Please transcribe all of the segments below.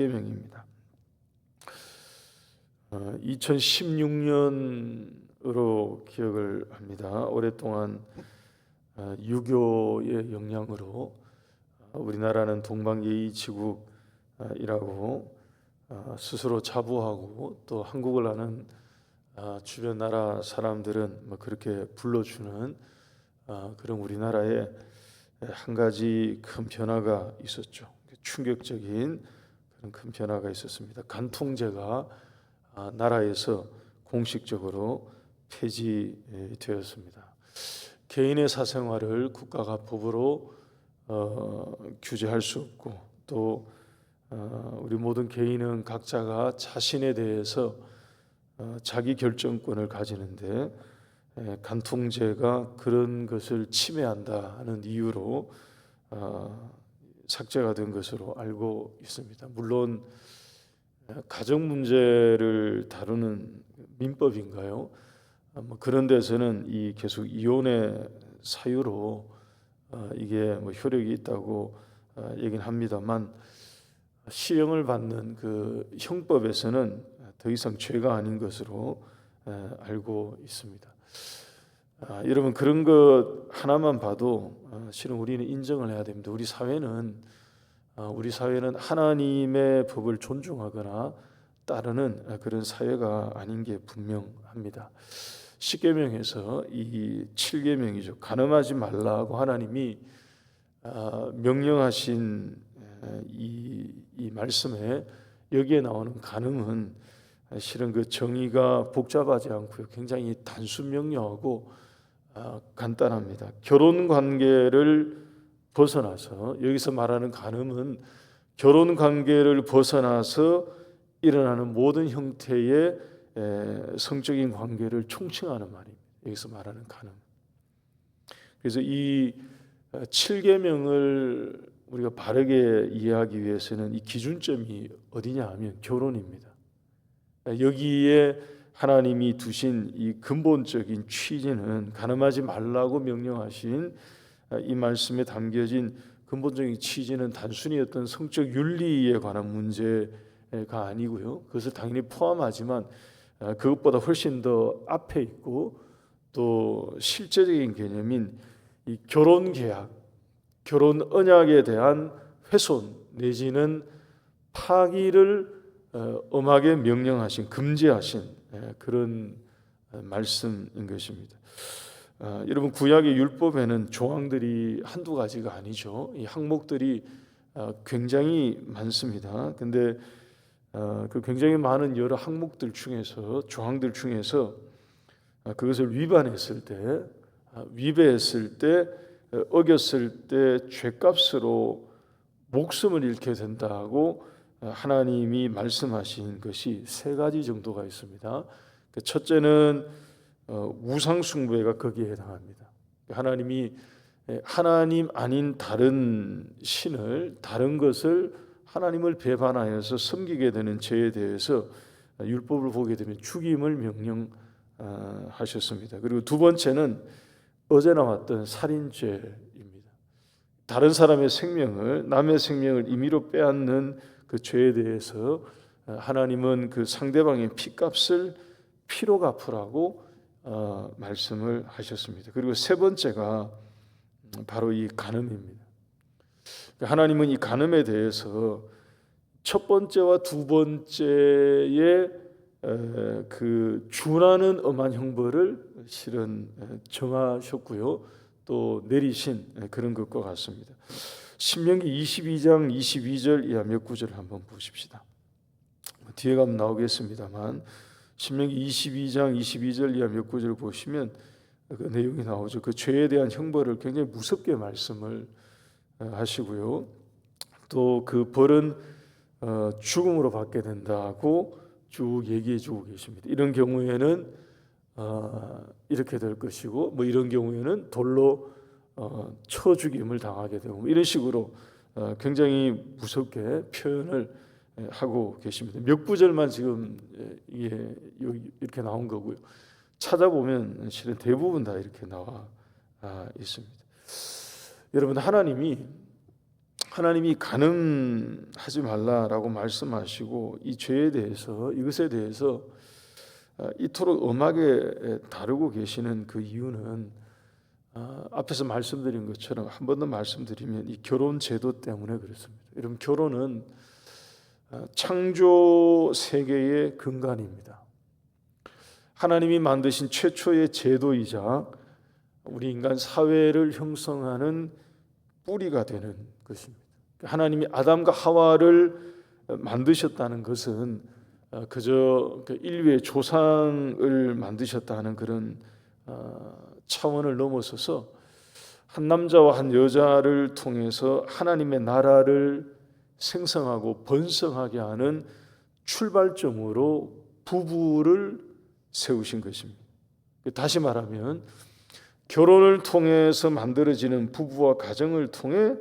계명입니다. 2016년으로 기억을 합니다. 오랫동안 유교의 영향으로 우리나라는 동방예의지국이라고 스스로 자부하고 또 한국을 아는 주변 나라 사람들은 그렇게 불러주는 그런 우리나라에 한 가지 큰 변화가 있었죠. 충격적인 그런 큰 변화가 있었습니다. 간통죄가 나라에서 공식적으로 폐지되었습니다. 개인의 사생활을 국가가 법으로 규제할 수 없고 또 우리 모든 개인은 각자가 자신에 대해서 자기 결정권을 가지는데 간통죄가 그런 것을 침해한다는 이유로 삭제가 된 것으로 알고 있습니다. 물론 가정 문제를 다루는 민법인가요? 그런 데서는 이 계속 이혼의 사유로 이게 효력이 있다고 얘기는 합니다만 시형을 받는 그 형법에서는 더 이상 죄가 아닌 것으로 알고 있습니다. 여러분 그런 것 하나만 봐도 실은 우리는 인정을 해야 됩니다. 우리 사회는 하나님의 법을 존중하거나 따르는 그런 사회가 아닌 게 분명합니다. 10계명에서 이 7계명이죠. 간음하지 말라고 하나님이 명령하신 이 말씀에 여기에 나오는 간음은 실은 그 정의가 복잡하지 않고요. 굉장히 단순 명료하고 간단합니다. 결혼 관계를 벗어나서 여기서 말하는 간음은 결혼 관계를 벗어나서 일어나는 모든 형태의 성적인 관계를 총칭하는 말입니다. 여기서 말하는 간음. 그래서 이 7계명을 우리가 바르게 이해하기 위해서는 이 기준점이 어디냐 하면 결혼입니다. 여기에 하나님이 두신 이 근본적인 취지는 간음하지 말라고 명령하신 이 말씀에 담겨진 근본적인 취지는 단순히 어떤 성적 윤리에 관한 문제가 아니고요. 그것을 당연히 포함하지만 그것보다 훨씬 더 앞에 있고 또 실제적인 개념인 이 결혼 계약, 결혼 언약에 대한 훼손 내지는 파기를 엄하게 명령하신, 금지하신 그런 말씀인 것입니다. 여러분 구약의 율법에는 조항들이 한두 가지가 아니죠. 이 항목들이 굉장히 많습니다. 근데 그 굉장히 많은 여러 항목들 중에서 조항들 중에서 그것을 위반했을 때, 위배했을 때, 어겼을 때 죄값으로 목숨을 잃게 된다고 하나님이 말씀하신 것이 세 가지 정도가 있습니다. 첫째는 우상 숭배가 거기에 해당합니다. 하나님이 하나님 아닌 다른 신을, 다른 것을 하나님을 배반하여서 섬기게 되는 죄에 대해서 율법을 보게 되면 죽임을 명령하셨습니다. 그리고 두 번째는 어제 나왔던 살인죄입니다. 다른 사람의 생명을, 남의 생명을 임의로 빼앗는 그 죄에 대해서 하나님은 그 상대방의 피값을 피로 갚으라고 말씀을 하셨습니다. 그리고 세 번째가 바로 이 간음입니다. 하나님은 이 간음에 대해서 첫 번째와 두 번째의 그 준하는 엄한 형벌을 실은 정하셨고요. 또 내리신 그런 것과 같습니다. 신명기 22장 22절 이하 몇 구절을 한번 보십시다. 뒤에 가면 나오겠습니다만 신명기 22장 22절 이하 몇 구절을 보시면 그 내용이 나오죠. 그 죄에 대한 형벌을 굉장히 무섭게 말씀을 하시고요. 또 그 벌은 죽음으로 받게 된다고 쭉 얘기해 주고 계십니다. 이런 경우에는 이렇게 될 것이고 이런 경우에는 돌로 쳐 죽임을 당하게 되고 이런 식으로 굉장히 무섭게 표현을 하고 계십니다. 몇 구절만 지금 이렇게 나온 거고요. 찾아보면 실은 대부분 다 이렇게 나와 있습니다. 여러분 하나님이 하나님이 간음하지 말라라고 말씀하시고 이 죄에 대해서, 이것에 대해서 이토록 엄하게 다루고 계시는 그 이유는 앞에서 말씀드린 것처럼 한 번 더 말씀드리면 이 결혼 제도 때문에 그렇습니다. 여러분, 결혼은 창조 세계의 근간입니다. 하나님이 만드신 최초의 제도이자 우리 인간 사회를 형성하는 뿌리가 되는 것입니다. 하나님이 아담과 하와를 만드셨다는 것은 그저 인류의 조상을 만드셨다는 그런 차원을 넘어서서 한 남자와 한 여자를 통해서 하나님의 나라를 생성하고 번성하게 하는 출발점으로 부부를 세우신 것입니다. 다시 말하면 결혼을 통해서 만들어지는 부부와 가정을 통해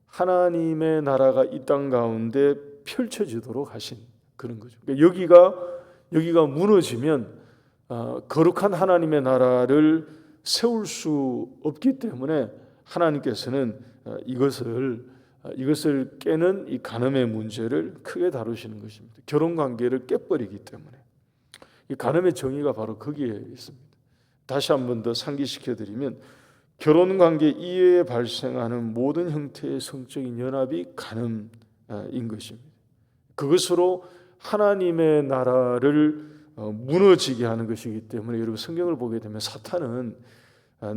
하나님의 나라가 이 땅 가운데 펼쳐지도록 하신 그런 거죠. 여기가 무너지면 거룩한 하나님의 나라를 세울 수 없기 때문에 하나님께서는 이것을 깨는 이 간음의 문제를 크게 다루시는 것입니다. 결혼 관계를 깨버리기 때문에 이 간음의 정의가 바로 거기에 있습니다. 다시 한 번 더 상기시켜 드리면 결혼 관계 이외에 발생하는 모든 형태의 성적인 연합이 간음인 것입니다. 그것으로 하나님의 나라를 무너지게 하는 것이기 때문에 여러분, 성경을 보게 되면 사탄은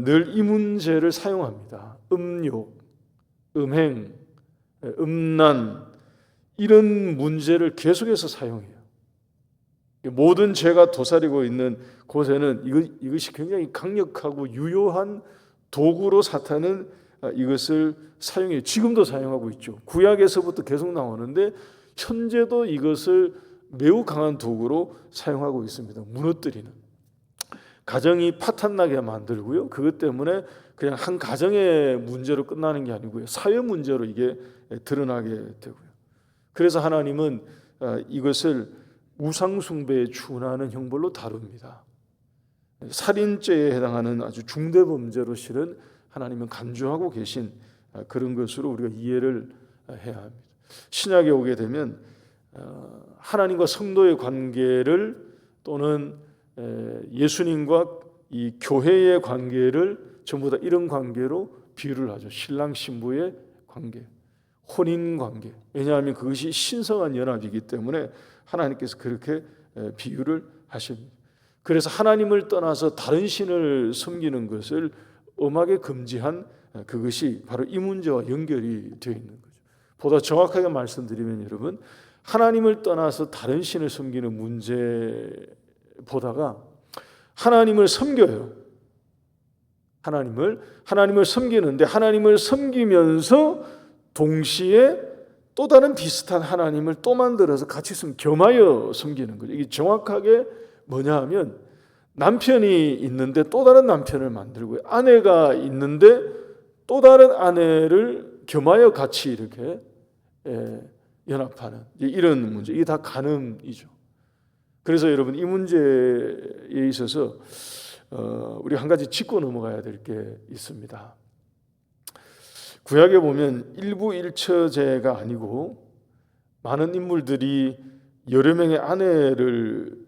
늘 이 문제를 사용합니다. 음욕, 음행, 음란, 이런 문제를 계속해서 사용해요. 모든 죄가 도사리고 있는 곳에는 이것이 굉장히 강력하고 유효한 도구로 사탄은 이것을 사용해요. 지금도 사용하고 있죠. 구약에서부터 계속 나오는데 현재도 이것을 매우 강한 도구로 사용하고 있습니다. 무너뜨리는, 가정이 파탄나게 만들고요. 그것 때문에 그냥 한 가정의 문제로 끝나는 게 아니고요, 사회 문제로 이게 드러나게 되고요. 그래서 하나님은 이것을 우상숭배에 준하는 형벌로 다룹니다. 살인죄에 해당하는 아주 중대 범죄로 실은 하나님은 간주하고 계신 그런 것으로 우리가 이해를 해야 합니다. 신약에 오게 되면 하나님과 성도의 관계를, 또는 예수님과 이 교회의 관계를 전부 다 이런 관계로 비유를 하죠. 신랑 신부의 관계, 혼인 관계. 왜냐하면 그것이 신성한 연합이기 때문에 하나님께서 그렇게 비유를 하십니다. 그래서 하나님을 떠나서 다른 신을 섬기는 것을 엄하게 금지한 그것이 바로 이 문제와 연결이 되어 있는 거죠. 보다 정확하게 말씀드리면 여러분, 하나님을 떠나서 다른 신을 섬기는 문제보다가 하나님을 섬겨요. 하나님을 섬기는데 하나님을 섬기면서 동시에 또 다른 비슷한 하나님을 또 만들어서 같이 겸하여 섬기는 거죠. 이게 정확하게 뭐냐 하면, 남편이 있는데 또 다른 남편을 만들고요, 아내가 있는데 또 다른 아내를 겸하여 같이 이렇게 연합하는 이런 문제, 이게 다 간음이죠. 그래서 여러분, 이 문제에 있어서 우리 한 가지 짚고 넘어가야 될 게 있습니다. 구약에 보면 일부일처제가 아니고 많은 인물들이 여러 명의 아내를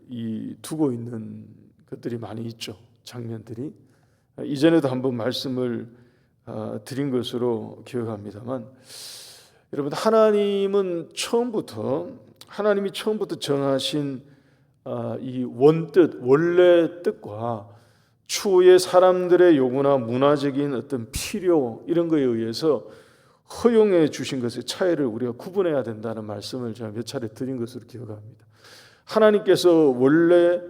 두고 있는 것들이 많이 있죠. 장면들이. 이전에도 한번 말씀을 드린 것으로 기억합니다만, 여러분, 하나님이 처음부터 정하신 이 원뜻, 원래 뜻과 추후에 사람들의 요구나 문화적인 어떤 필요, 이런 거에 의해서 허용해 주신 것의 차이를 우리가 구분해야 된다는 말씀을 제가 몇 차례 드린 것으로 기억합니다. 하나님께서 원래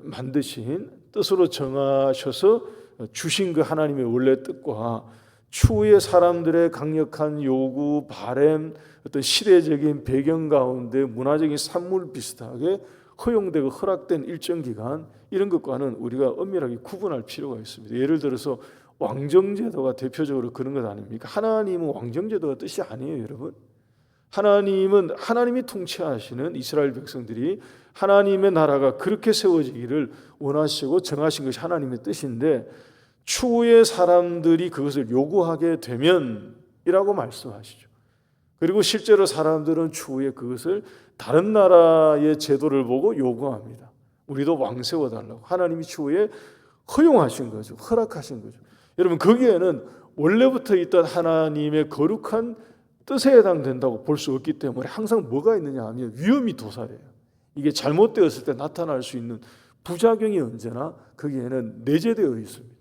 만드신 뜻으로 정하셔서 주신 그 하나님의 원래 뜻과 추후에 사람들의 강력한 요구, 바램, 어떤 시대적인 배경 가운데 문화적인 산물 비슷하게 허용되고 허락된 일정 기간, 이런 것과는 우리가 엄밀하게 구분할 필요가 있습니다. 예를 들어서 왕정제도가 대표적으로 그런 것 아닙니까? 하나님은 왕정제도가 뜻이 아니에요, 여러분. 하나님이 통치하시는 이스라엘 백성들이 하나님의 나라가 그렇게 세워지기를 원하시고 정하신 것이 하나님의 뜻인데, 추후에 사람들이 그것을 요구하게 되면 이라고 말씀하시죠. 그리고 실제로 사람들은 추후에 그것을 다른 나라의 제도를 보고 요구합니다. 우리도 왕 세워달라고. 하나님이 추후에 허용하신 거죠. 허락하신 거죠. 여러분, 거기에는 원래부터 있던 하나님의 거룩한 뜻에 해당된다고 볼 수 없기 때문에 항상 뭐가 있느냐 하면 위험이 도사해요. 이게 잘못되었을 때 나타날 수 있는 부작용이 언제나 거기에는 내재되어 있습니다.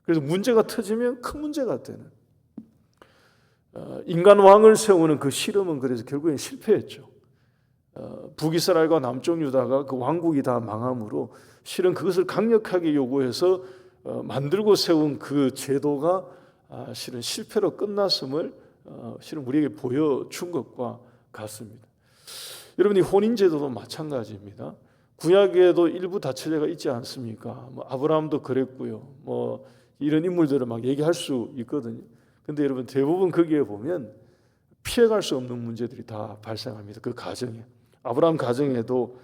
그래서 문제가 터지면 큰 문제가 되는, 인간 왕을 세우는 그 실험은 그래서 결국엔 실패했죠. 북이스라엘과 남쪽 유다가 그 왕국이 다 망함으로 실은 그것을 강력하게 요구해서 만들고 세운 그 제도가 실은 실패로 끝났음을 실은 우리에게 보여준 것과 같습니다. 여러분, 이 혼인제도도 마찬가지입니다. 구약에도 일부 다처제가 있지 않습니까? 아브라함도 그랬고요. 이런 인물들을 막 얘기할 수 있거든요. 근데 여러분, 대부분 거기에 보면 피해갈 수 없는 문제들이 다 발생합니다. 그 가정에. 아브라함 가정에도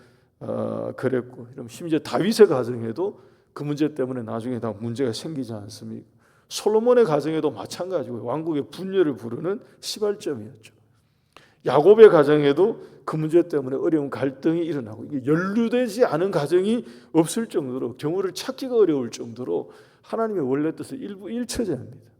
그랬고, 심지어 다윗의 가정에도 그 문제 때문에 나중에 다 문제가 생기지 않습니까? 솔로몬의 가정에도 마찬가지고 왕국의 분열을 부르는 시발점이었죠. 야곱의 가정에도 그 문제 때문에 어려운 갈등이 일어나고, 이게 연루되지 않은 가정이 없을 정도로, 경우를 찾기가 어려울 정도로 하나님의 원래 뜻을 일부 일처제합니다.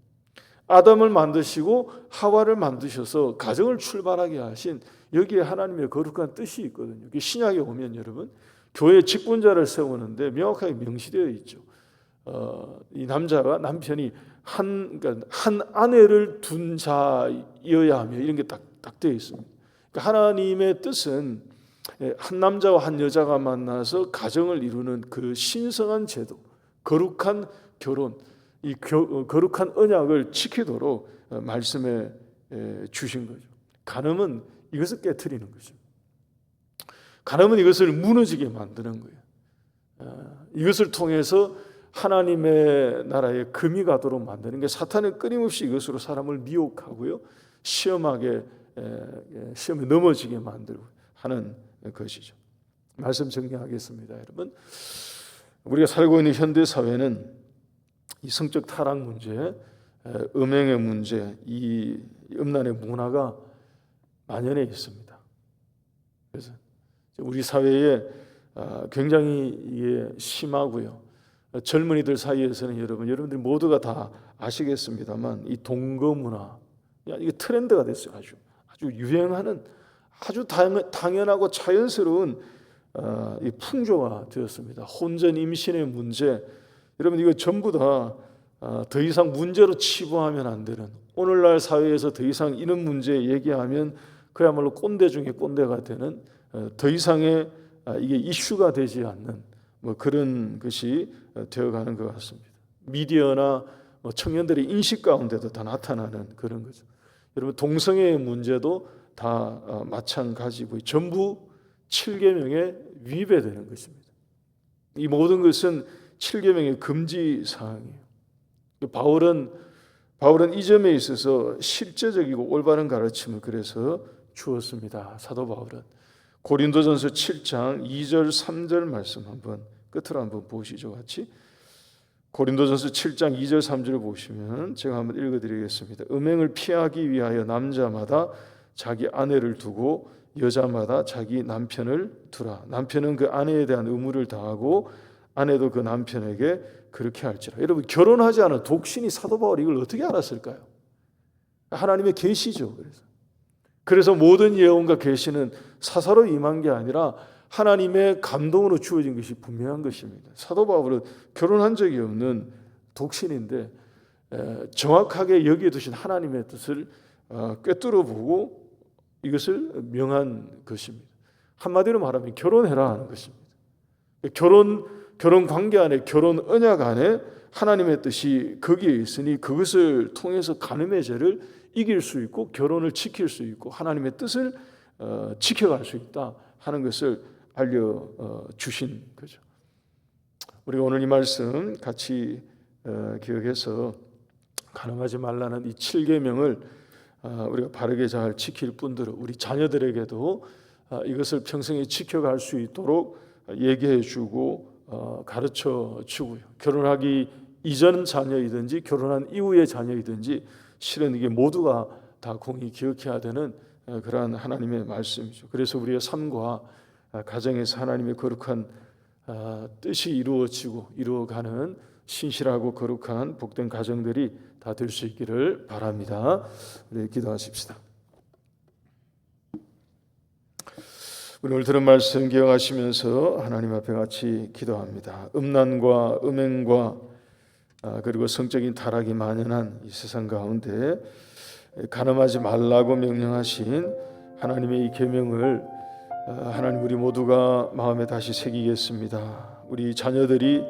아담을 만드시고 하와를 만드셔서 가정을 출발하게 하신 여기에 하나님의 거룩한 뜻이 있거든요. 신약에 오면 여러분, 교회 직분자를 세우는데 명확하게 명시되어 있죠. 이 남자가 남편이 한 아내를 둔 자여야 하며, 이런 게 딱 되어 있습니다. 그러니까 하나님의 뜻은 한 남자와 한 여자가 만나서 가정을 이루는 그 신성한 제도, 거룩한 결혼, 이 거룩한 언약을 지키도록 말씀해 주신 거죠. 간음은 이것을 깨트리는 거죠. 간음은 이것을 무너지게 만드는 거예요. 이것을 통해서 하나님의 나라에 금이 가도록 만드는 게, 사탄은 끊임없이 이것으로 사람을 미혹하고요, 시험에 넘어지게 만들고 하는 것이죠. 말씀 정리하겠습니다. 여러분, 우리가 살고 있는 현대 사회는 이 성적 타락 문제, 음행의 문제, 이 음란의 문화가 만연해 있습니다. 그래서 우리 사회에 굉장히 심하고요. 젊은이들 사이에서는 여러분들 모두가 다 아시겠습니다만, 이 동거 문화, 이게 트렌드가 됐어요. 아주 유행하는, 아주 당연하고 자연스러운 이 풍조가 되었습니다. 혼전 임신의 문제, 여러분, 이거 전부 다 더 이상 문제로 치부하면 안 되는, 오늘날 사회에서 더 이상 이런 문제 얘기하면 그야말로 꼰대 중에 꼰대가 되는, 더 이상의 이게 이슈가 되지 않는 그런 것이 되어가는 것 같습니다. 미디어나 청년들의 인식 가운데도 다 나타나는 그런 거죠. 여러분, 동성애의 문제도 다 마찬가지고 전부 7계명에 위배되는 것입니다. 이 모든 것은 7계명의 금지 사항이에요. 바울은 이 점에 있어서 실제적이고 올바른 가르침을 그래서 주었습니다. 사도 바울은 고린도전서 7장 2절 3절 말씀 한번 끝으로 한번 보시죠. 같이 고린도전서 7장 2절 3절 보시면 제가 한번 읽어드리겠습니다. 음행을 피하기 위하여 남자마다 자기 아내를 두고 여자마다 자기 남편을 두라. 남편은 그 아내에 대한 의무를 다하고 아내도 그 남편에게 그렇게 할지라. 여러분, 결혼하지 않은 독신이 사도 바울이 이걸 어떻게 알았을까요? 하나님의 계시죠. 그래서 모든 예언과 계시는 사사로 임한 게 아니라 하나님의 감동으로 주어진 것이 분명한 것입니다. 사도 바울은 결혼한 적이 없는 독신인데 정확하게 여기에 두신 하나님의 뜻을 꿰뚫어 보고 이것을 명한 것입니다. 한마디로 말하면 결혼해라 하는 것입니다. 결혼 관계 안에, 결혼 언약 안에 하나님의 뜻이 거기에 있으니 그것을 통해서 간음의 죄를 이길 수 있고 결혼을 지킬 수 있고 하나님의 뜻을 지켜갈 수 있다 하는 것을 알려주신 거죠. 우리가 오늘 이 말씀 같이 기억해서 간음하지 말라는 이 7계명을 우리가 바르게 잘 지킬 뿐더러 우리 자녀들에게도 이것을 평생에 지켜갈 수 있도록 얘기해주고 가르쳐주고요. 결혼하기 이전 자녀이든지 결혼한 이후의 자녀이든지 실은 이게 모두가 다 공히 기억해야 되는 그러한 하나님의 말씀이죠. 그래서 우리의 삶과 가정에서 하나님의 거룩한 뜻이 이루어지고 이루어가는 신실하고 거룩한 복된 가정들이 다 될 수 있기를 바랍니다. 우리 기도하십시다. 오늘 들은 말씀 기억하시면서 하나님 앞에 같이 기도합니다. 음란과 음행과 그리고 성적인 타락이 만연한 이 세상 가운데 간음하지 말라고 명령하신 하나님의 이 계명을 하나님 우리 모두가 마음에 다시 새기겠습니다. 우리 자녀들이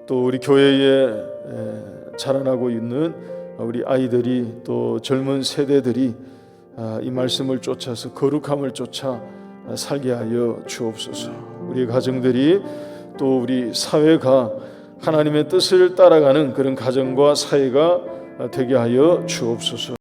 또 우리 교회에 자라나고 있는 우리 아이들이 또 젊은 세대들이 이 말씀을 쫓아서 거룩함을 쫓아 살게 하여 주옵소서. 우리 가정들이 또 우리 사회가 하나님의 뜻을 따라가는 그런 가정과 사회가 되게 하여 주옵소서.